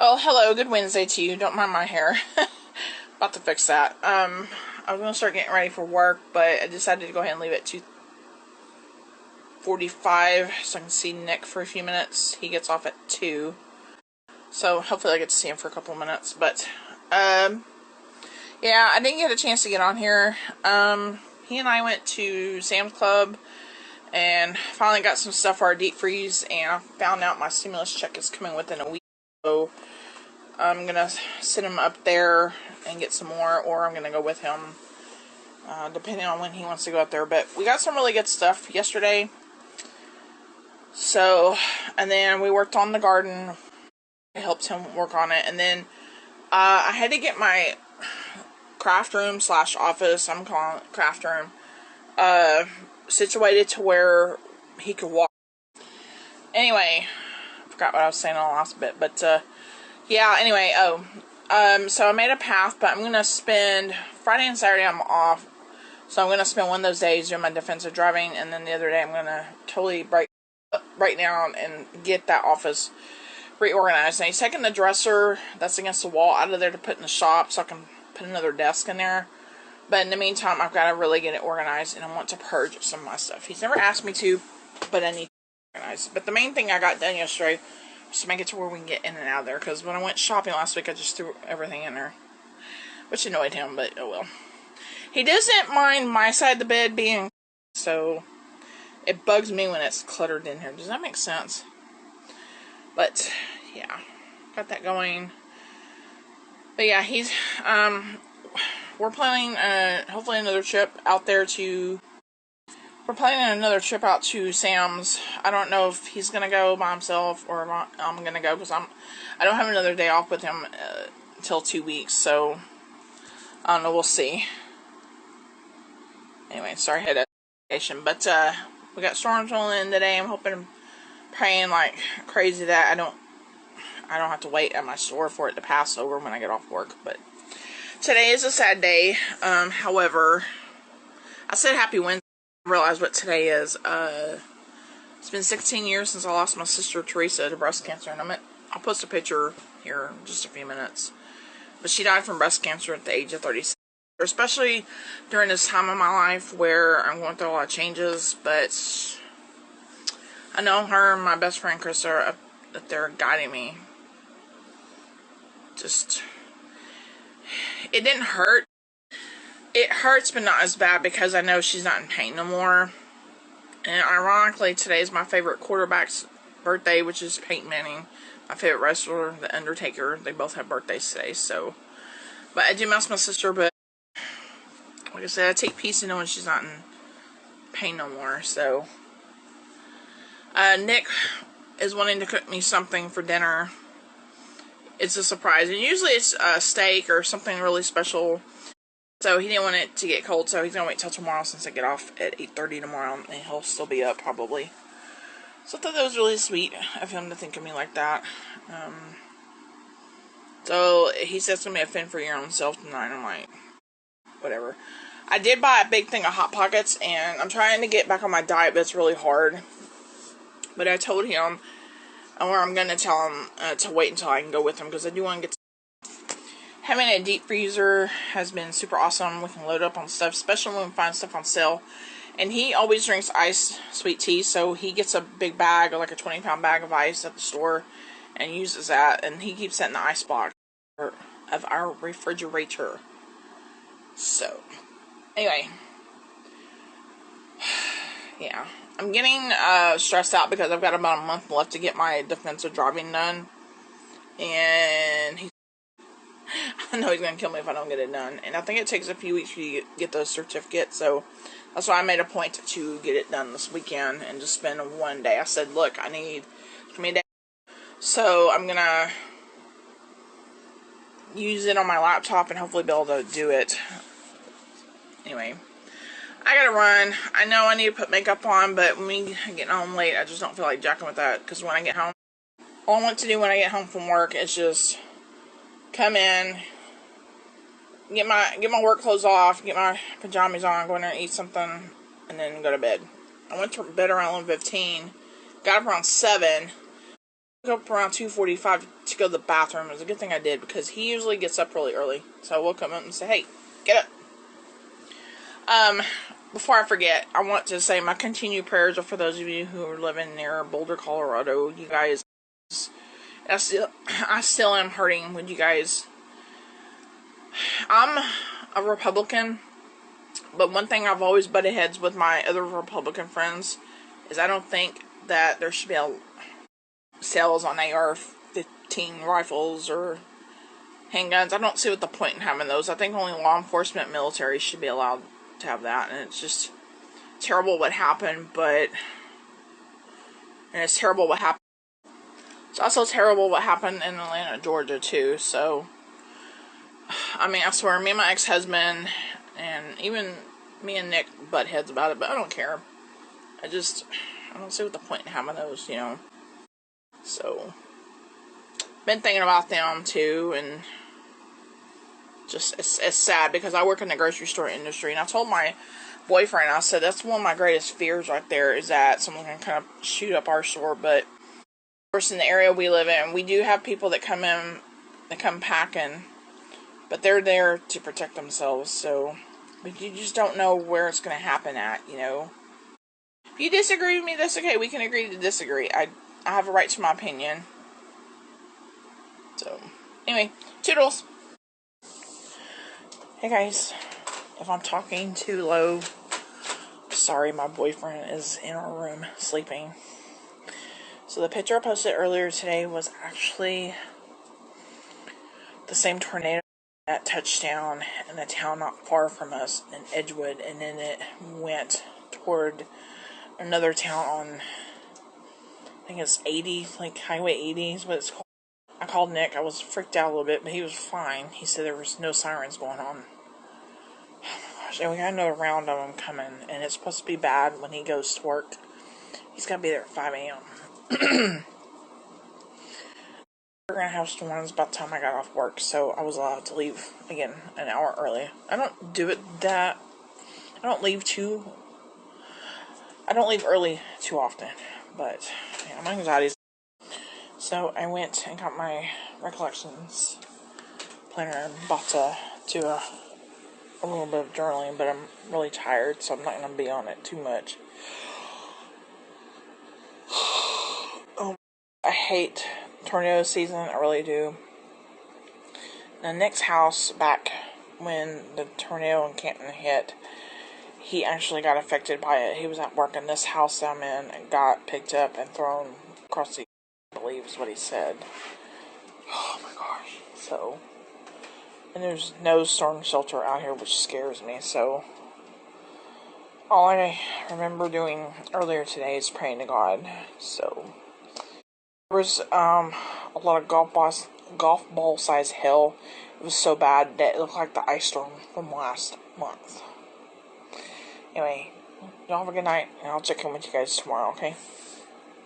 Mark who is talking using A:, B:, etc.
A: Oh, hello. Good Wednesday to you. Don't mind my hair. About to fix that. I was going to start getting ready for work, but I decided to go ahead and leave it at 2:45 so I can see Nick for a few minutes. He gets off at 2. So hopefully I get to see him for a couple of minutes. But, yeah, I didn't get a chance to get on here. He and I went to Sam's Club and finally got some stuff for our deep freeze, and I found out my stimulus check is coming within a week. So I'm gonna send him up there and get some more, or I'm gonna go with him, depending on when he wants to go up there. But we got some really good stuff yesterday. So, and then we worked on the garden. I helped him work on it, and then I had to get my craft room / office, I'm calling it craft room, situated to where he could walk. Anyway, I forgot what I was saying on the last bit, but yeah, anyway, so I made a path, but I'm going to spend, Friday and Saturday I'm off, so I'm going to spend one of those days doing my defensive driving, and then the other day I'm going to totally break down and get that office reorganized. Now he's taking the dresser that's against the wall out of there to put in the shop, so I can put another desk in there. But in the meantime, I've got to really get it organized, and I want to purge some of my stuff. He's never asked me to, but I need to organize. But the main thing I got done yesterday was to make it to where we can get in and out of there. Because when I went shopping last week, I just threw everything in there, which annoyed him, but oh well. He doesn't mind my side of the bed being, so it bugs me when it's cluttered in here. Does that make sense? But yeah, got that going. But yeah, he's we're planning hopefully another trip out there to. We're planning another trip out to Sam's. I don't know if he's gonna go by himself or if I'm gonna go, because I don't have another day off with him until 2 weeks. So I don't know. We'll see. Anyway, sorry I had a vacation, but we got storms rolling in today. I'm hoping, praying like crazy that I don't have to wait at my store for it to pass over when I get off work. But today is a sad day. However, I said happy Wednesday. I realize what today is. It's been 16 years since I lost my sister Teresa to breast cancer, and I'll post a picture here in just a few minutes. But she died from breast cancer at the age of 37. Especially during this time of my life where I'm going through a lot of changes, but I know her and my best friend Chris are up there guiding me. Just, it didn't hurt. It hurts, but not as bad, because I know she's not in pain no more. And ironically, today is my favorite quarterback's birthday, which is Peyton Manning, my favorite wrestler, The Undertaker. They both have birthdays today, so. But I do miss my sister, but like I said, I take peace in knowing she's not in pain no more, so. Nick is wanting to cook me something for dinner. It's a surprise, and usually it's a steak or something really special. So he didn't want it to get cold, so he's going to wait till tomorrow since I get off at 8:30 tomorrow, and he'll still be up probably. So I thought that was really sweet of him to think of me like that. So he says to me, "Fend for your own self tonight." I'm like, whatever. I did buy a big thing of Hot Pockets, and I'm trying to get back on my diet, but it's really hard. But I told him, or I'm going to tell him to wait until I can go with him, because I do want to get. Having a deep freezer has been super awesome. We can load up on stuff, especially when we find stuff on sale. And he always drinks iced sweet tea, so he gets a big bag, or like a 20-pound bag of ice at the store, and uses that. And he keeps that in the ice box of our refrigerator. So, anyway, yeah, I'm getting stressed out because I've got about a month left to get my defensive driving done, and I know he's going to kill me if I don't get it done. And I think it takes a few weeks for you to get those certificates. So that's why I made a point to get it done this weekend and just spend one day. I said, look, I need me a day. So I'm going to use it on my laptop and hopefully be able to do it. Anyway, I got to run. I know I need to put makeup on, but when we get home late, I just don't feel like jacking with that. Because when I get home, all I want to do when I get home from work is just come in, get my work clothes off, get my pajamas on, go in there and eat something, and then go to bed. I went to bed around 11:15, got up around 7, woke up around 2:45 to go to the bathroom. It was a good thing I did because he usually gets up really early. So I woke him up and said, "Hey, get up." Before I forget, I want to say my continued prayers are for those of you who are living near Boulder, Colorado. You guys, I still am hurting with you guys. I'm a Republican, but one thing I've always butted heads with my other Republican friends is I don't think that there should be sales on AR-15 rifles or handguns. I don't see what the point in having those. I think only law enforcement, military should be allowed to have that, and it's just terrible what happened, and it's terrible what happened. It's also terrible what happened in Atlanta, Georgia, too. So, I mean, I swear, me and my ex-husband, and even me and Nick butt heads about it, but I don't care. I don't see what the point in having those, So, been thinking about them, too, and just, it's sad because I work in the grocery store industry, and I told my boyfriend, I said, that's one of my greatest fears right there, is that someone can kind of shoot up our store. But of course, in the area we live in, we do have people that come in, that come packing, but they're there to protect themselves. So, but you just don't know where it's going to happen at. If you disagree with me, that's okay. We can agree to disagree. I have a right to my opinion. So, anyway, toodles. Hey guys, if I'm talking too low, sorry, my boyfriend is in our room sleeping. So the picture I posted earlier today was actually the same tornado that touched down in a town not far from us in Edgewood, and then it went toward another town on, I think it's 80, like Highway 80 is what it's called. I called Nick. I was freaked out a little bit, but he was fine. He said there was no sirens going on. Oh my gosh, and we got another round of them coming, and it's supposed to be bad when he goes to work. He's got to be there at 5 a.m. We're going to have storms by the time I got off work, so I was allowed to leave, again, an hour early. I don't do it I don't leave early too often, but, yeah, my anxiety's. So I went and got my recollections planner and about to do a little bit of journaling, but I'm really tired, so I'm not going to be on it too much. Oh, I hate tornado season, I really do. Now, Nick's house, back when the tornado in Canton hit, he actually got affected by it. He was at work in this house I'm in and got picked up and thrown across the, I believe is what he said. Oh my gosh. So, and there's no storm shelter out here, which scares me. So, all I remember doing earlier today is praying to God. So, there was a lot of golf ball size hail. It was so bad that it looked like the ice storm from last month. Anyway, y'all have a good night, and I'll check in with you guys tomorrow, okay?